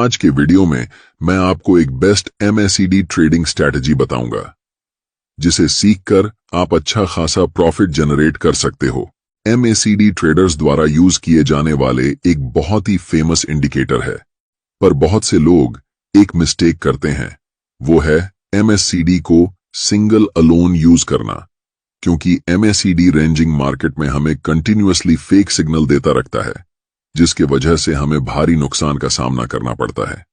आज के वीडियो में मैं आपको एक बेस्ट MACD ट्रेडिंग स्ट्रैटेजी बताऊंगा जिसे सीखकर आप अच्छा खासा प्रॉफिट जनरेट कर सकते हो। MACD ट्रेडर्स द्वारा यूज किए जाने वाले एक बहुत ही फेमस इंडिकेटर है, पर बहुत से लोग एक मिस्टेक करते हैं, वो है MACD को सिंगल अलोन यूज करना, क्योंकि MACD रेंजिंग मार्केट में हमें कंटिन्यूअसली फेक सिग्नल देता रखता है, जिसके वजह से हमें भारी नुकसान का सामना करना पड़ता है।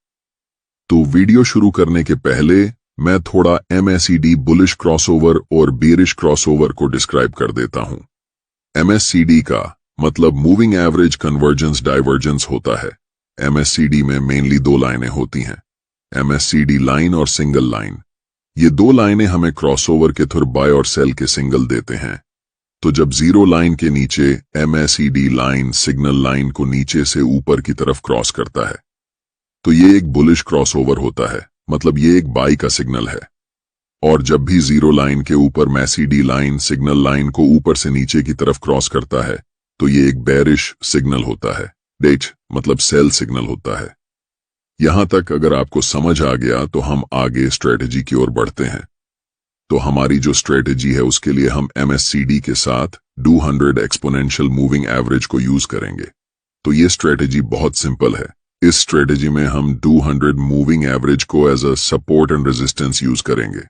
तो वीडियो शुरू करने के पहले मैं थोड़ा MACD बुलिश क्रॉसओवर और बेरिश क्रॉसओवर को डिस्क्राइब कर देता हूं। MACD का मतलब मूविंग एवरेज कन्वर्जेंस डाइवर्जेंस होता है। MACD में मेनली दो लाइनें होती हैं, MACD लाइन और सिंगल लाइन। ये दो लाइनें हमें क्रॉसओवर के थ्रू बाय और सेल के सिग्नल देते हैं। तो जब जीरो लाइन के नीचे MACD लाइन सिग्नल लाइन को नीचे से ऊपर की तरफ क्रॉस करता है, तो ये एक बुलिश क्रॉसओवर होता है, मतलब ये एक बाई का सिग्नल है। और जब भी जीरो लाइन के ऊपर MACD लाइन सिग्नल लाइन को ऊपर से नीचे की तरफ क्रॉस करता है, तो ये एक बेरिश सिग्नल होता है, डेट मतलब सेल सिग्नल होता है। यहां तक अगर आपको समझ आ गया तो हम आगे स्ट्रेटेजी की ओर बढ़ते हैं। तो हमारी जो स्ट्रेटेजी है उसके लिए हम MACD के साथ 200 एक्सपोनेंशियल मूविंग एवरेज को यूज करेंगे। तो ये स्ट्रेटेजी बहुत सिंपल है। इस स्ट्रेटेजी में हम 200 मूविंग एवरेज को as a support and resistance use करेंगे।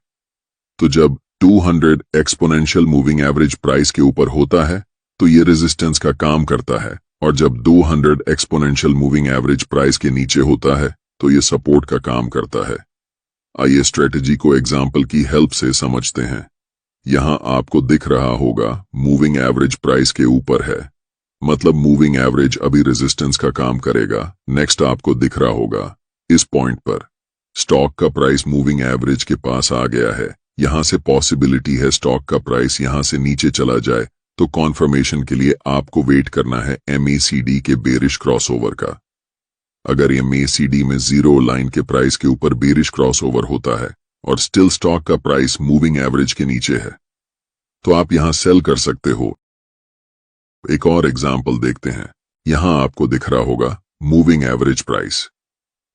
तो जब 200 एक्सपोनेंशियल मूविंग एवरेज प्राइस के ऊपर होता है तो ये रेजिस्टेंस का काम करता है, और जब 200 एक्सपोनेंशियल मूविंग एवरेज प्राइस के नीचे होता है तो ये सपोर्ट का काम करता है। आइए स्ट्रेटेजी को एग्जाम्पल की हेल्प से समझते हैं। यहां आपको दिख रहा होगा मूविंग एवरेज प्राइस के ऊपर है, मतलब मूविंग एवरेज अभी रेजिस्टेंस का काम करेगा। नेक्स्ट आपको दिख रहा होगा इस पॉइंट पर स्टॉक का प्राइस मूविंग एवरेज के पास आ गया है। यहां से पॉसिबिलिटी है स्टॉक का प्राइस यहां से नीचे चला जाए, तो कॉन्फर्मेशन के लिए आपको वेट करना है MACD के बेरिश क्रॉसओवर का। अगर MACD में जीरो लाइन के प्राइस के ऊपर बेरिश क्रॉसओवर होता है और स्टिल स्टॉक का प्राइस मूविंग एवरेज के नीचे है, तो आप यहां सेल कर सकते हो। एक और एग्जांपल देखते हैं। यहां आपको दिख रहा होगा मूविंग एवरेज प्राइस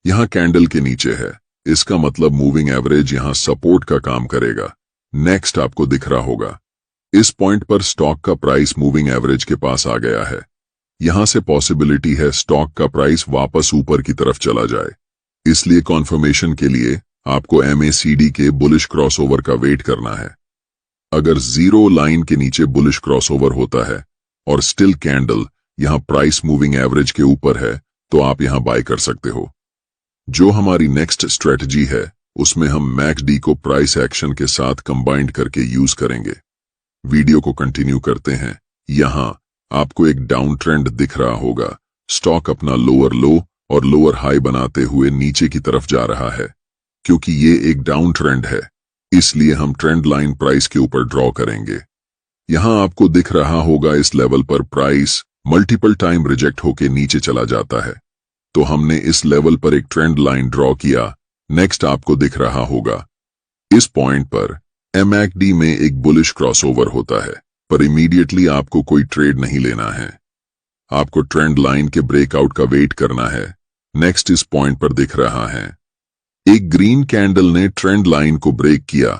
यहां कैंडल के नीचे है, इसका मतलब मूविंग एवरेज यहां सपोर्ट का काम करेगा। नेक्स्ट आपको दिख रहा होगा इस पॉइंट पर स्टॉक का प्राइस मूविंग एवरेज के पास आ गया है। यहां से पॉसिबिलिटी है स्टॉक का प्राइस वापस ऊपर की तरफ चला जाए, इसलिए कॉन्फर्मेशन के लिए आपको MACD के बुलिश क्रॉसओवर का वेट करना है। अगर जीरो लाइन के नीचे बुलिश क्रॉसओवर होता है और स्टिल कैंडल यहां प्राइस मूविंग एवरेज के ऊपर है, तो आप यहां बाय कर सकते हो। जो हमारी नेक्स्ट स्ट्रेटजी है उसमें हम MACD को प्राइस एक्शन के साथ कंबाइंड करके यूज करेंगे। वीडियो को कंटिन्यू करते हैं। यहां आपको एक डाउन ट्रेंड दिख रहा होगा। स्टॉक अपना लोअर लो और लोअर हाई बनाते हुए नीचे की तरफ जा रहा है। क्योंकि ये एक डाउन ट्रेंड है, इसलिए हम ट्रेंड लाइन प्राइस के ऊपर ड्रॉ करेंगे। यहां आपको दिख रहा होगा इस लेवल पर प्राइस मल्टीपल टाइम रिजेक्ट होके नीचे चला जाता है, तो हमने इस लेवल पर एक ट्रेंड लाइन ड्रॉ किया। नेक्स्ट आपको दिख रहा होगा इस पॉइंट पर MACD में एक बुलिश क्रॉसओवर होता है, पर इमीडिएटली आपको कोई ट्रेड नहीं लेना है। आपको ट्रेंड लाइन के ब्रेकआउट का वेट करना है। नेक्स्ट इस पॉइंट पर दिख रहा है एक ग्रीन कैंडल ने ट्रेंड लाइन को ब्रेक किया।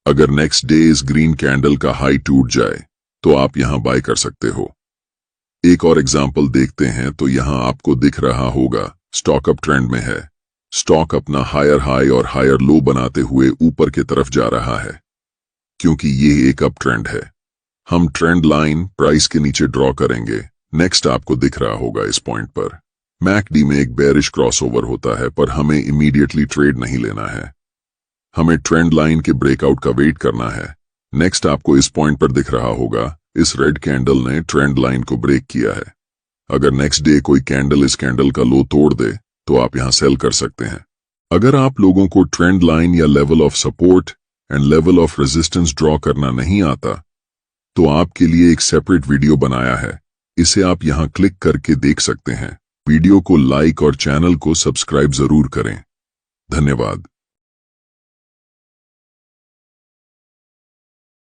अगर नेक्स्ट डे इस ग्रीन कैंडल का हाई टूट जाए तो आप यहां बाय कर सकते हो। एक और एग्जांपल देखते हैं। तो यहां आपको दिख रहा होगा स्टॉक अप ट्रेंड में है। स्टॉक अपना हायर हाई और हायर लो बनाते हुए ऊपर की तरफ जा रहा है, क्योंकि ये एक अप ट्रेंड है। हम ट्रेंड लाइन प्राइस के नीचे ड्रॉ करेंगे। नेक्स्ट आपको दिख रहा होगा इस पॉइंट पर MACD में एक बेरिश क्रॉसओवर होता है, पर हमें इमीडिएटली ट्रेड नहीं लेना है। हमें ट्रेंड लाइन के ब्रेकआउट का वेट करना है। नेक्स्ट आपको इस पॉइंट पर दिख रहा होगा इस रेड कैंडल ने ट्रेंड लाइन को ब्रेक किया है। अगर नेक्स्ट डे कोई कैंडल इस कैंडल का लो तोड़ दे तो आप यहां सेल कर सकते हैं। अगर आप लोगों को ट्रेंड लाइन या level of support and level of resistance draw करना नहीं आता, तो आपके लिए एक सेपरेट वीडियो बनाया है, इसे आप यहां क्लिक करके देख सकते हैं। वीडियो को लाइक और चैनल को सब्सक्राइब जरूर करें। धन्यवाद।